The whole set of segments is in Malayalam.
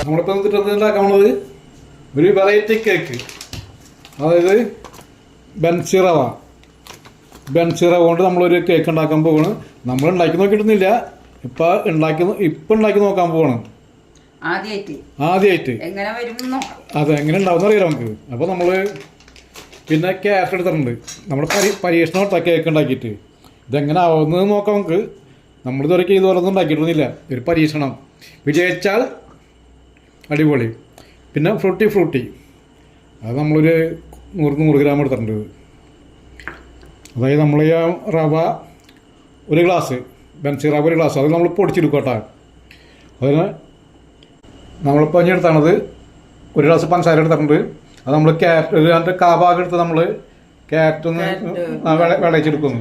നമ്മളിപ്പോൾ ഉണ്ടാക്കാൻ പോണത് ഒരു വെറൈറ്റി കേക്ക്, അതായത് ബൻസിറവ കൊണ്ട് നമ്മളൊരു കേക്ക് ഉണ്ടാക്കാൻ പോവാണ്. നമ്മൾ ഉണ്ടാക്കി നോക്കിയിട്ടൊന്നുമില്ല, ഇപ്പം ഉണ്ടാക്കി നോക്കാൻ പോവാണ് ആദ്യമായിട്ട്. അതെ, എങ്ങനെ ഉണ്ടാവുന്ന അറിയാലോ നമുക്ക്. അപ്പോൾ നമ്മൾ പിന്നെ ക്യാഷ് എടുത്തിട്ടുണ്ട്. നമ്മുടെ പരീക്ഷണം കേട്ടോ കേക്ക് ഉണ്ടാക്കിയിട്ട്. ഇതെങ്ങനെ ആവുന്നത് നോക്കാം നമുക്ക്. നമ്മളിതുവരെ ഇതുപോലൊന്നും ഉണ്ടാക്കിയിട്ടൊന്നുമില്ല, ഒരു പരീക്ഷണം. വിജയിച്ചാൽ അടിപൊളി. പിന്നെ ഫ്രൂട്ടി അത് നമ്മളൊരു 100 ഗ്രാം എടുത്തിട്ടുണ്ട്. അതായത് നമ്മൾ ഈ റവ ഒരു ഗ്ലാസ്, ബൻസി റവ ഒരു ഗ്ലാസ്, അത് നമ്മൾ പൊടിച്ചെടുക്കും കേട്ടോ. അതിന് നമ്മളിപ്പോൾ ഇനി എടുത്താണത് ഒരു ഗ്ലാസ് പഞ്ചസാര എടുത്തിട്ടുണ്ട്. അത് നമ്മൾ അതിൻ്റെ കാഭാഗം എടുത്ത് നമ്മൾ ക്യാരറ്റ് ഒന്ന് വിളയിച്ചെടുക്കുന്നു.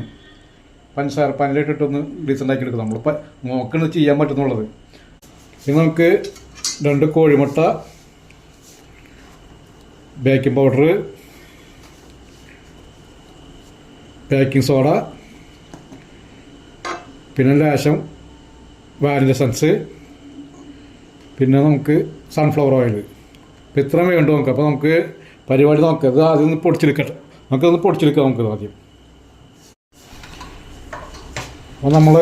പഞ്ചസാര പനിലിട്ടിട്ടൊന്ന് ഡീസൻ്റാക്കി എടുക്കും. നമ്മളിപ്പോൾ നോക്കുന്നത് ചെയ്യാൻ പറ്റുന്നുള്ളത്. ഇനി നമുക്ക് 2 കോഴിമുട്ട, ബേക്കിംഗ് പൗഡർ, ബേക്കിംഗ് സോഡ, പിന്നെ ലേശം വാനില എസൻസ്, പിന്നെ നമുക്ക് സൺഫ്ലവർ ഓയിൽ. ഇപ്പം ഇത്രയും വേണ്ടു നമുക്ക്. അപ്പോൾ നമുക്ക് പരിപാടി നോക്കാം. ഇത് ആദ്യം ഒന്ന് പൊടിച്ചെടുക്കട്ടെ. നമുക്കതൊന്ന് പൊടിച്ചെടുക്കാം നമുക്ക് ആദ്യം. അപ്പോൾ നമ്മൾ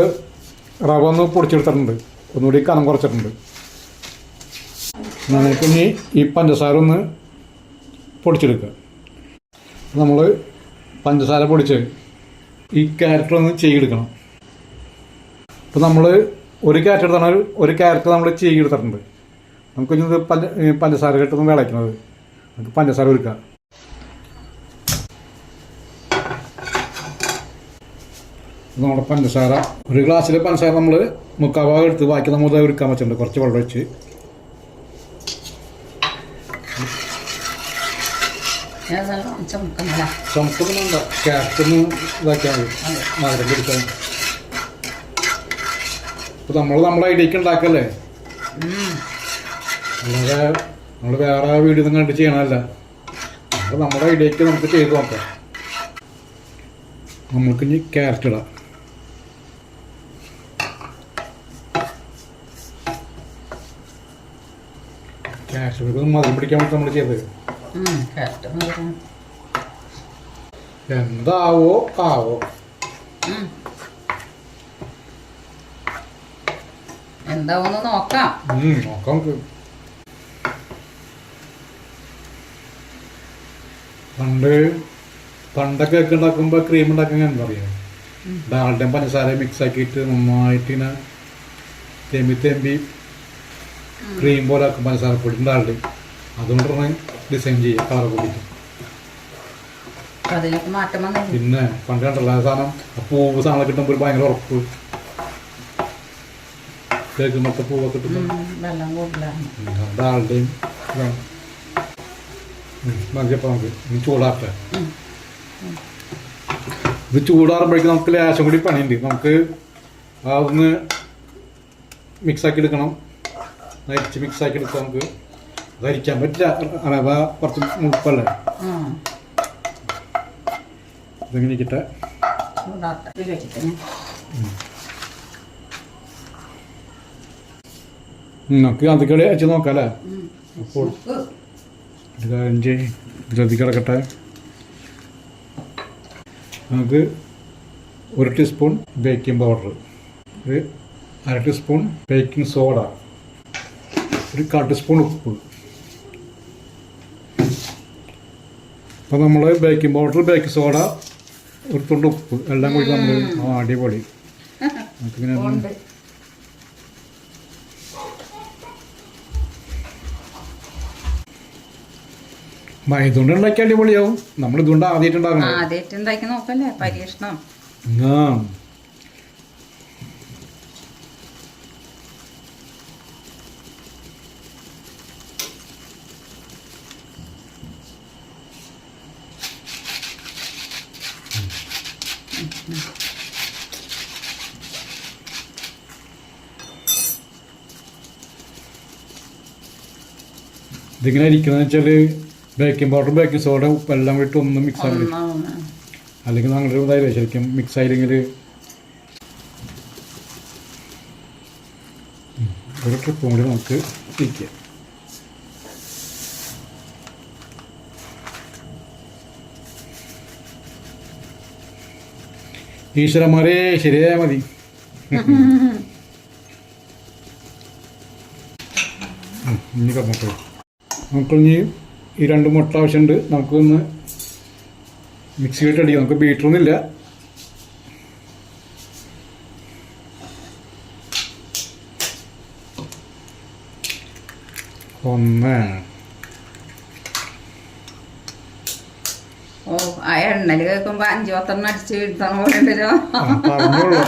റവ ഒന്ന് പൊടിച്ചെടുത്തിട്ടുണ്ട്, ഒന്നുകൂടി കനം കുറച്ചിട്ടുണ്ട്. നമുക്കിനി ഈ പഞ്ചസാര ഒന്ന് പൊടിച്ചെടുക്കുക. നമ്മൾ പഞ്ചസാര പൊടിച്ച് ഈ ക്യാരറ്റ് ഒന്ന് ചെയ്യെടുക്കണം. ഇപ്പോൾ നമ്മൾ ഒരു ക്യാരറ്റ് എടുത്താണ്, ഒരു ക്യാരറ്റ് നമ്മൾ ചെയ്യെടുത്തിട്ടുണ്ട്. നമുക്കിനി ഇത് പഞ്ചസാര ഇട്ടൊന്ന് വിളയ്ക്കുന്നത്. നമുക്ക് പഞ്ചസാര ഒരുക്കാം. നമ്മുടെ പഞ്ചസാര, ഒരു ഗ്ലാസ്സിൽ പഞ്ചസാര നമ്മൾ 3/4 ഭാഗം എടുത്ത് ബാക്കി നമ്മൾ ഒരുക്കാൻ വെച്ചിട്ടുണ്ട്. കുറച്ച് വെള്ളം ഒഴിച്ച് ചുമക്കൊന്നുണ്ട, ക്യാരറ്റൊന്ന് ഇതാക്കിയാൽ മതി, മധുരം പിടിക്കാൻ. ഇപ്പം നമ്മളെ ഐഡിയക്ക് ഉണ്ടാക്കല്ലേ, അല്ലാതെ നമ്മൾ വേറെ വീഡിയോ ഒന്നും കണ്ട് ചെയ്യണമല്ല. അപ്പോൾ നമ്മുടെ ഐഡിയക്ക് നമുക്ക് ചെയ്ത് നോക്കാം. നമുക്കിനി ക്യാരറ്റ് ഇടാം. ക്യാരറ്റ് മധുരം പിടിക്കാൻ വേണ്ടി നമ്മൾ ചെയ്തത്. എന്താവോ ആവോ, എന്താവോന്ന് നോക്കാം. പണ്ടൊക്കെ കേക്ക് ഉണ്ടാക്കുമ്പോൾ ക്രീം ഉണ്ടാക്കുന്ന എന്താ പറയുക, ഡാൽഡയും പഞ്ചസാര മിക്സ് ആക്കിയിട്ട് നന്നായിട്ട് ഇങ്ങനെ തെമ്പി ക്രീം പോലെ ആക്കും. പഞ്ചസാര പൊടി ഡാൽഡയും അതുകൊണ്ടാണ് ഡിസൈൻ ചെയ്യുക, കളർ കൂടിയിട്ട്. പിന്നെ പണ്ട് കണ്ടല്ലോ സാധനം, പൂവ് സാധനം കിട്ടുമ്പോൾ ഭയങ്കര ഉറപ്പ്. കേൾക്കുമ്പോഴത്തെ പൂവൊക്കെ കിട്ടുമ്പോൾ ഡാൽഡയും ഇതാണ്. മതിയപ്പോൾ നമുക്ക് ഇനി ചൂടാട്ടെ. ഇത് ചൂടാറുമ്പോഴേക്കും നമുക്ക് ലേശം കൂടി പണിയുണ്ട്. നമുക്ക് അതൊന്ന് മിക്സാക്കി എടുക്കണം. അരിച്ച് മിക്സാക്കി എടുക്കാം. നമുക്ക് ധരിക്കാൻ പറ്റില്ല, റവ കുറച്ച് മുഴുപ്പല്ലേ. ഇതെങ്ങനെ ഇരിക്കട്ടെ, നമുക്ക് അതിക്കടെ വെച്ച് നോക്കാം അല്ലേ. അപ്പോൾ ഇതിലതി കിടക്കട്ടെ. നമുക്ക് 1 ടീസ്പൂൺ ബേക്കിംഗ് പൗഡർ, ഒരു 1/2 ടീസ്പൂൺ ബേക്കിംഗ് സോഡ, ഒരു 1/4 ടീസ്പൂൺ ഉപ്പ്. അപ്പോൾ നമ്മൾ ബേക്കിംഗ് പൗഡർ, ബേക്കിംഗ് സോഡ, ഒരു തുണ്ട് ഉപ്പ് എല്ലാം കൂടി നമ്മൾ അടിപൊളി. നമുക്കിങ്ങനെ ഇതുകൊണ്ട് ഉണ്ടാക്കി അടിപൊളിയാവും. നമ്മൾ ഇതുകൊണ്ട് ആദ്യമായിട്ട് ഉണ്ടാക്കി നോക്കല്ലേ, പരീക്ഷണം. ഇതിങ്ങനെ ഇരിക്കുന്നതെന്ന് വെച്ചാൽ ബേക്കിംഗ് പൗഡർ ബേക്കിംഗ് സോഡ ഉപ്പെല്ലാം കൂടി ഒന്ന് മിക്സ് ആക്കി അല്ലെങ്കിൽ ഞങ്ങളുടെ ഇതായില്ലേ ശരിക്കും മിക്സ് ആയില്ലെങ്കിൽ ഒരു ട്രിപ്പും കൂടി നമുക്ക് ഇരിക്കാം. ഈശ്വരന്മാരെ ശരിയായാൽ മതി. ഇനി കമ്മട്ടോ നമുക്കിനി ഈ 2 മുട്ട ആവശ്യമുണ്ട്. നമുക്കൊന്ന് മിക്സിയിലിട്ട് അടിക്കാം. നമുക്ക് ബീറ്ററൊന്നുമില്ല. ഒന്ന് ഓ ആ എണ്ണല് കേൾക്കുമ്പോ 5-10 അടിച്ച് വീഴ്ത്തണ പോലെ ഉണ്ടല്ലോ. പറഞ്ഞോളൂ.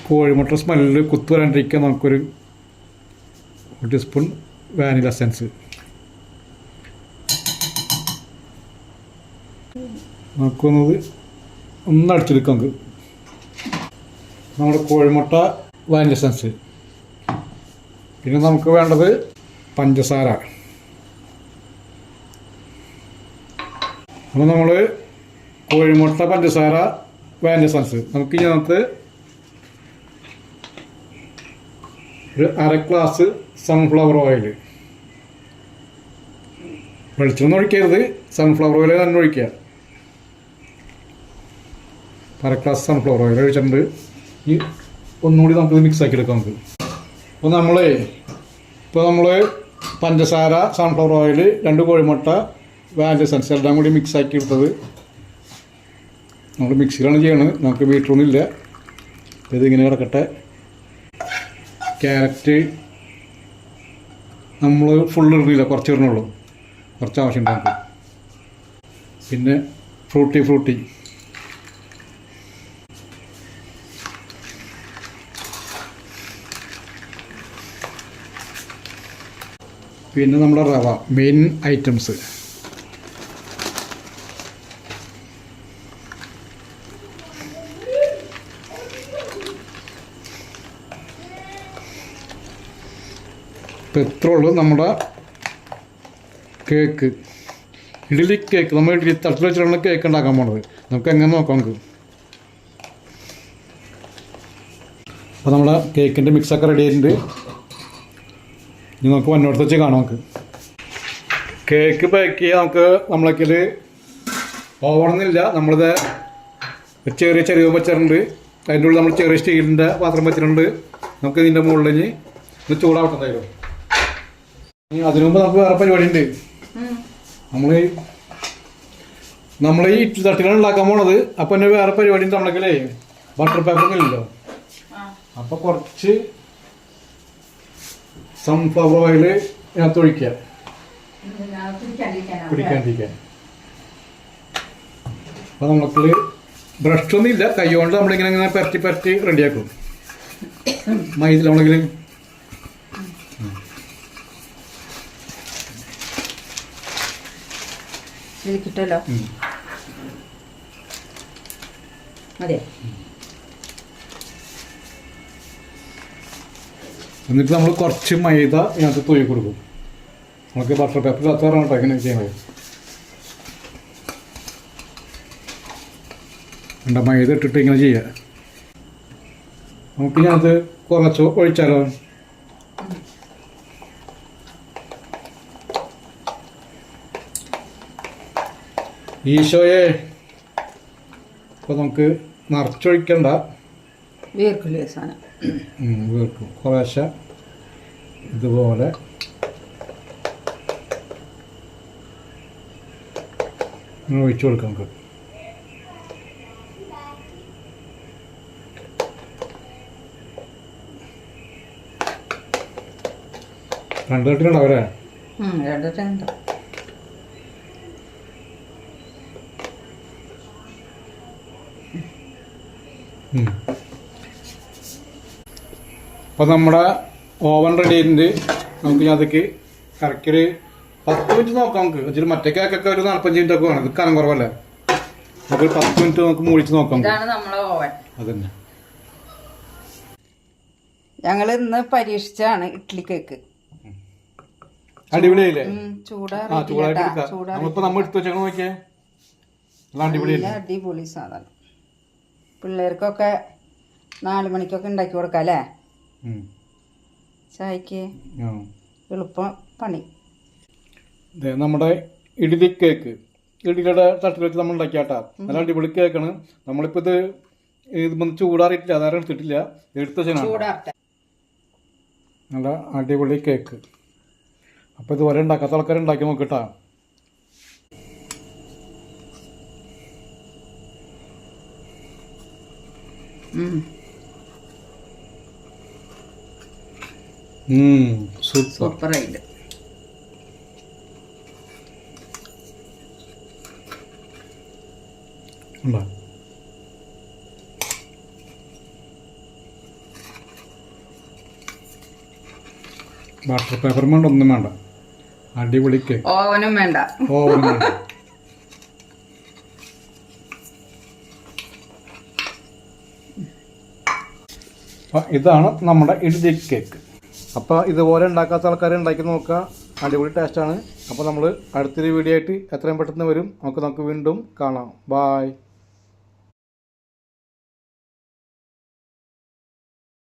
കോഴിമുട്ട സ്മെല്ല് കുത്തു വരാണ്ടിരിക്കാൻ നമുക്കൊരു 1 ടീസ്പൂൺ വാനില എസൻസ്. നമുക്കൊന്നത് ഒന്ന് അടിച്ചെടുക്കാം. നമുക്ക് നമ്മുടെ കോഴിമുട്ട വാനില എസൻസ്. പിന്നെ നമുക്ക് വേണ്ടത് പഞ്ചസാര. അപ്പോൾ നമ്മൾ കോഴിമുട്ട പഞ്ചസാര വാനില എസൻസ് നമുക്ക് ഇതിനകത്ത് ഒരു 1/2 ഗ്ലാസ് സൺഫ്ലവർ ഓയിൽ. വെളിച്ചെണ്ണ ഒഴിക്കരുത്, സൺഫ്ലവർ ഓയിൽ തന്നെ ഒഴിക്കുക. 1/2 ഗ്ലാസ് സൺഫ്ലവർ ഓയിൽ ഒഴിച്ചിട്ടുണ്ട്. ഈ ഒന്നുകൂടി നമുക്കിത് മിക്സ് ആക്കി എടുക്കാം. നമുക്ക് ഇപ്പോൾ നമ്മൾ പഞ്ചസാര, സൺഫ്ലവർ ഓയിൽ, 2 കോഴിമുട്ട, വാനില എസൻസ് എല്ലാം കൂടി മിക്സ് ആക്കി എടുത്തത് നമ്മൾ മിക്സിയിലാണ് ചെയ്യണത്. നമുക്ക് ബീറ്ററൊന്നും ഇല്ല. ഇതിങ്ങനെ കിടക്കട്ടെ. ക്യാരറ്റ് നമ്മൾ ഫുള്ള് ഇടുന്നില്ല, കുറച്ച് ഇടണുള്ളൂ. കുറച്ച് ആവശ്യമുണ്ട് നമുക്ക്. പിന്നെ ഫ്രൂട്ടി പിന്നെ നമ്മുടെ റവ മെയിൻ ഐറ്റംസ്. ഇപ്പം ഇത്രേ ഉള്ളൂ നമ്മുടെ കേക്ക്. ഇഡ്ഡലി കേക്ക്. നമ്മൾ ഇഡ്ഡലി തട്ടിൽ വെച്ചിട്ടുള്ള കേക്ക് ഉണ്ടാക്കാൻ പോണത്. നമുക്ക് എങ്ങനെ നോക്കാം. നമുക്ക് അപ്പോൾ നമ്മുടെ കേക്കിൻ്റെ മിക്സൊക്കെ റെഡി ആയിട്ടുണ്ട്. ഇനി നമുക്ക് വന്നോടത്ത് വെച്ച് കാണാം. നമുക്ക് കേക്ക് ബേക്ക് ചെയ്യാൻ നമുക്ക് നമ്മളേക്കിൽ ഓവണൊന്നുമില്ല. നമ്മളിത് ചെറിയ വെച്ചിട്ടുണ്ട്. അതിൻ്റെ ഉള്ളിൽ നമ്മൾ ചെറിയ സ്റ്റീലിൻ്റെ പാത്രം വെച്ചിട്ടുണ്ട്. നമുക്ക് ഇതിൻ്റെ മുകളിൽ ഇത് ചൂടാവട്ടെന്തായാലും. അതിനു മുമ്പ് നമുക്ക് വേറെ പരിപാടി ഉണ്ട്. നമ്മൾ ഈ ഇഡ്ഡലി തട്ടിലാണ് ഉണ്ടാക്കാൻ പോണത്. അപ്പം തന്നെ വേറെ പരിപാടി ഉണ്ട്. നമ്മളേക്കല്ലേ ബട്ടർ പേപ്പറൊന്നും ഇല്ലല്ലോ. അപ്പം കുറച്ച് സൺഫ്ലവർ ഓയിൽ ഇതിനകത്ത് ഒഴിക്കുക പിടിക്കാണ്ടിരിക്കാൻ. അപ്പം നമുക്ക് ബ്രഷൊന്നും ഇല്ല, കൈ കൊണ്ട് നമ്മളിങ്ങനെ പരത്തി റെഡിയാക്കും. മൈദ ആണെങ്കിൽ കിട്ടല്ലോ. അതെ. എന്നിട്ട് നമ്മൾ കുറച്ച് മൈദ ഇതിനകത്ത് തൂക്കി കൊടുക്കും. നമുക്ക് ബട്ടർ പേപ്പർ അത്താറാണ് ഇങ്ങനെ ചെയ്യണത്. മൈദ ഇട്ടിട്ട് ഇങ്ങനെ ചെയ്യുക. നമുക്ക് ഇതിനകത്ത് കുറച്ച് ഒഴിച്ചാലോ. ഈശോയെ ഇപ്പോൾ നമുക്ക് നിറച്ചൊഴിക്കണ്ട. വീർക്കില്ലേ സാധനം. വീർക്കും. കുറേശ്ശെ ഇതുപോലെ ഒഴിച്ചു കൊടുക്കാം. നമുക്ക് രണ്ട് തട്ടിലുണ്ടാവല്ലേ? രണ്ട് തട്ടുണ്ട്. അപ്പോൾ നമ്മുടെ ഓവൻ റെഡി ആയിട്ടുണ്ട്. നമുക്ക് അതൊക്കെ കറക്റ്റൊരു 10 മിനിറ്റ് നോക്കാം. നമുക്ക് വെച്ചിട്ട് മറ്റേ കേക്കൊക്കെ ഒരു 45 മിനിറ്റ് ഒക്കെ വേണം. ഇത് കനം കുറവല്ലേ. നമുക്ക് 10 മിനിറ്റ് നമുക്ക് മൂടിച്ച് നോക്കാം. ഇതാണ് നമ്മളെ ഓവൻ. അതന്നെ. ഞങ്ങൾ ഇന്ന് പരീക്ഷിച്ചാണ് ഇഡ്ഡലി കേക്ക്. അടിപൊളിയായില്ലേ? ചൂടാറിയിട്ടില്ല. നമ്മൾ എടുത്തു വെച്ചാൽ നോക്കിയേ, അടിപൊളി സാധനം. പിള്ളേർക്കൊക്കെ 4 മണിക്കൊക്കെ ഉണ്ടാക്കി കൊടുക്കാം അല്ലേ? ചായക്ക് എളുപ്പം പണി. നമ്മുടെ ഇഡ്ഡലി കേക്ക്, ഇഡ്ഡലിയുടെ തട്ടിൽ വെച്ച് നമ്മൾ ഉണ്ടാക്കിയാട്ടാ. നല്ല അടിപൊളി കേക്കാണ്. നമ്മളിപ്പോൾ ഇത് ചൂടാറിയിട്ടില്ല, അതാരും എടുത്തിട്ടില്ല, എടുത്ത നല്ല അടിപൊളി കേക്ക്. അപ്പോൾ ഇതുവരെ ഉണ്ടാക്കാത്ത ആൾക്കാർ ഉണ്ടാക്കി നോക്കിട്ടാ. സൂപ്പറായിട്ട്. ബട്ടർ പേപ്പർ വേണ്ട, ഒന്നും വേണ്ട, അടിപൊളി കേക്ക്. ഓവനും വേണ്ട. ഇതാണ് നമ്മുടെ ഇഡ്ഡലി കേക്ക്. അപ്പോൾ ഇതുപോലെ ഉണ്ടാക്കാത്ത ആൾക്കാർ ഉണ്ടാക്കി നോക്കുക, അടിപൊളി ടേസ്റ്റാണ്. അപ്പോൾ നമ്മൾ അടുത്തൊരു വീഡിയോ ആയിട്ട് എത്രയും പെട്ടെന്ന് വരും. നമുക്ക് വീണ്ടും കാണാം. ബായ്.